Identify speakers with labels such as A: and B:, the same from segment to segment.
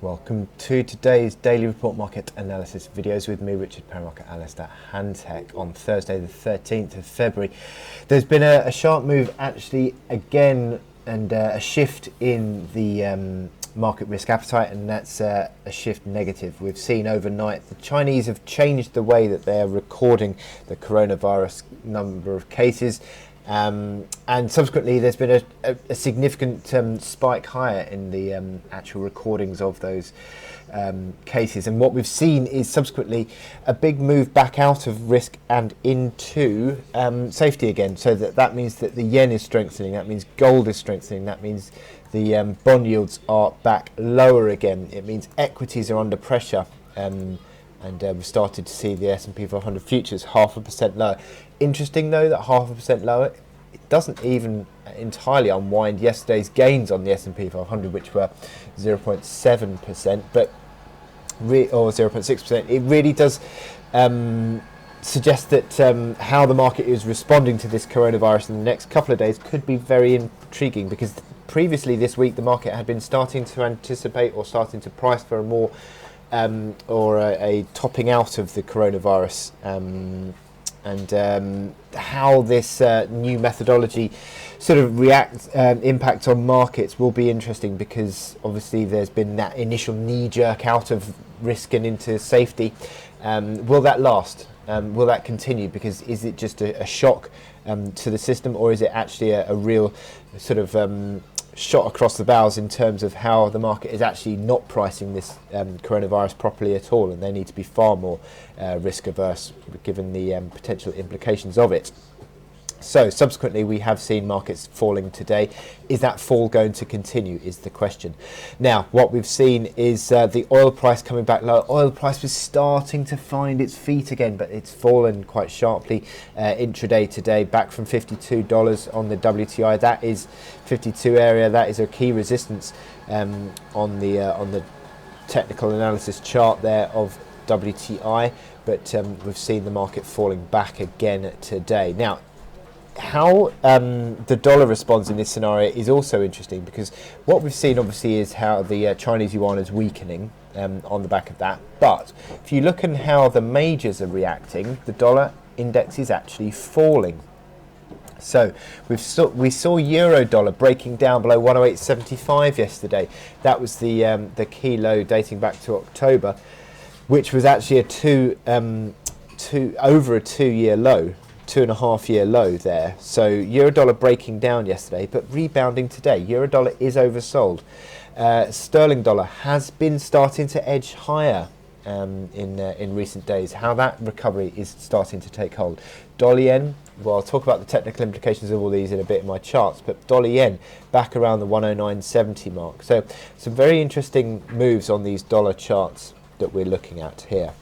A: Welcome to today's daily report market analysis videos with me, Richard, Paramarket Analyst at Hantec, on Thursday the 13th of February. There's been a sharp move actually again, and a shift in the market risk appetite, and that's a shift negative. We've seen overnight the Chinese have changed the way that they're recording the coronavirus number of cases. And subsequently there's been a significant spike higher in the actual recordings of those cases, and what we've seen is subsequently a big move back out of risk and into safety again. So that means that the yen is strengthening, that means gold is strengthening, that means the bond yields are back lower again, it means equities are under pressure, and we've started to see the S&P 500 futures 0.5% lower. Interesting though that 0.5% lower, it doesn't even entirely unwind yesterday's gains on the S&P 500, which were 0.7%, or 0.6%. It really does suggest that how the market is responding to this coronavirus in the next couple of days could be very intriguing, because previously this week the market had been starting to anticipate or starting to price for a more a topping out of the coronavirus, and how this new methodology sort of impacts on markets will be interesting, because obviously there's been that initial knee-jerk out of risk and into safety. Will that last? Will that continue? Because is it just a shock to the system, or is it actually a real sort of shot across the bows in terms of how the market is actually not pricing this coronavirus properly at all, and they need to be far more risk averse given the potential implications of it. So subsequently we have seen markets falling today. Is that fall going to continue is the question. Now what we've seen is the oil price coming back low. Oil price was starting to find its feet again, but it's fallen quite sharply intraday today, back from $52 on the WTI. That is 52 area, that is a key resistance on the technical analysis chart there of WTI, but we've seen the market falling back again today. Now how the dollar responds in this scenario is also interesting, because what we've seen obviously is how the Chinese yuan is weakening on the back of that, but if you look at how the majors are reacting, the dollar index is actually falling. So we saw euro dollar breaking down below 108.75 yesterday. That was the key low dating back to October, which was actually over a 2-year low. 2.5-year low there. So euro dollar breaking down yesterday, but rebounding today. Euro dollar is oversold. Sterling dollar has been starting to edge higher in recent days. How that recovery is starting to take hold. Dollar yen, well, I'll talk about the technical implications of all these in a bit in my charts, but dollar yen back around the 109.70 mark. So some very interesting moves on these dollar charts that we're looking at here.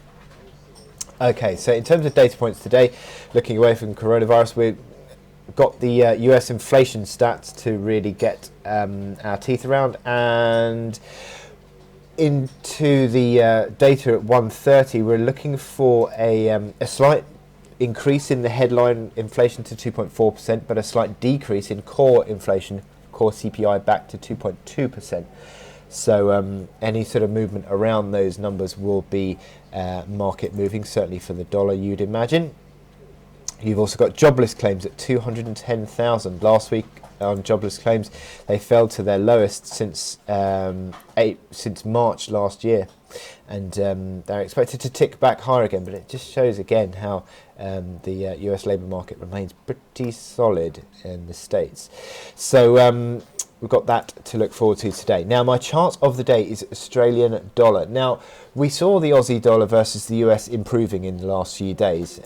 A: Okay, so in terms of data points today, looking away from coronavirus, we've got the US inflation stats to really get our teeth around, and into the data at 1:30, we're looking for a slight increase in the headline inflation to 2.4%, but a slight decrease in core inflation, core CPI, back to 2.2%. So any sort of movement around those numbers will be market moving, certainly for the dollar, you'd imagine. You've also got jobless claims at 210,000. Last week on jobless claims, they fell to their lowest since March last year, and they're expected to tick back higher again. But it just shows again how the US labour market remains pretty solid in the States. So we've got that to look forward to today. Now, my chart of the day is Australian dollar. Now, we saw the Aussie dollar versus the US improving in the last few days.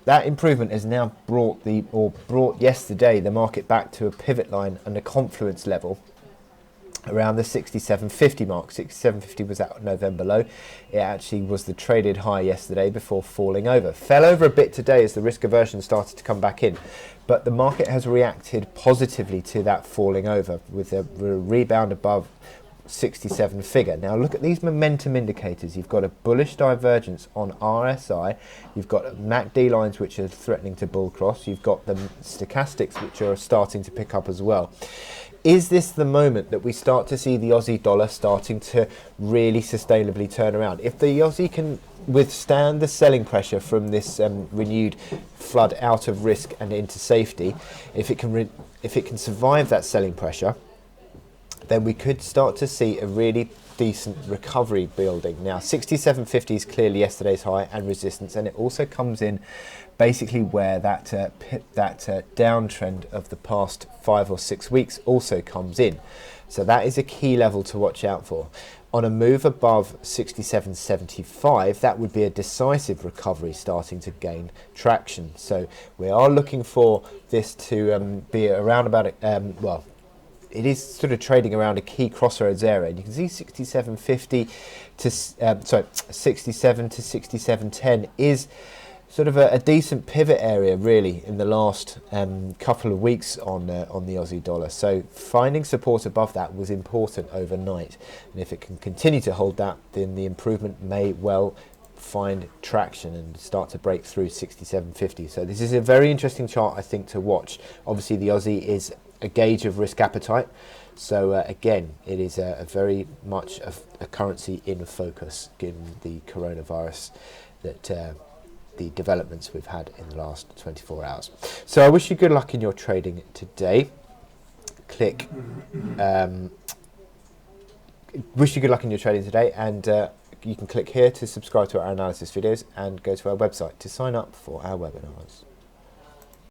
A: That improvement has now brought yesterday the market back to a pivot line and a confluence level around the 67.50 mark. 67.50 was that November low. It actually was the traded high yesterday before falling over. Fell over a bit today as the risk aversion started to come back in, but the market has reacted positively to that falling over with a rebound above 67 figure. Now look at these momentum indicators. You've got a bullish divergence on RSI, you've got MACD lines which are threatening to bull cross, you've got the stochastics which are starting to pick up as well. is this the moment that we start to see the Aussie dollar starting to really sustainably turn around? If the Aussie can withstand the selling pressure from this renewed flood out of risk and into safety, if it can survive that selling pressure, then we could start to see a really decent recovery building. Now 67.50 is clearly yesterday's high and resistance, and it also comes in basically where that downtrend of the past 5 or 6 weeks also comes in. So that is a key level to watch out for. On a move above 67.75, that would be a decisive recovery starting to gain traction. So we are looking for this to be around about, well, it is sort of trading around a key crossroads area. And you can see 67.50 to, 67 to 67.10 is sort of a decent pivot area really in the last couple of weeks on the Aussie dollar. So finding support above that was important overnight, and if it can continue to hold that, then the improvement may well find traction and start to break through 67.50. So this is a very interesting chart, I think, to watch. Obviously the Aussie is a gauge of risk appetite, so again, it is a very much a currency in focus given the coronavirus, that the developments we've had in the last 24 hours. So I wish you good luck in your trading today. Wish you good luck in your trading today, and you can click here to subscribe to our analysis videos and go to our website to sign up for our webinars.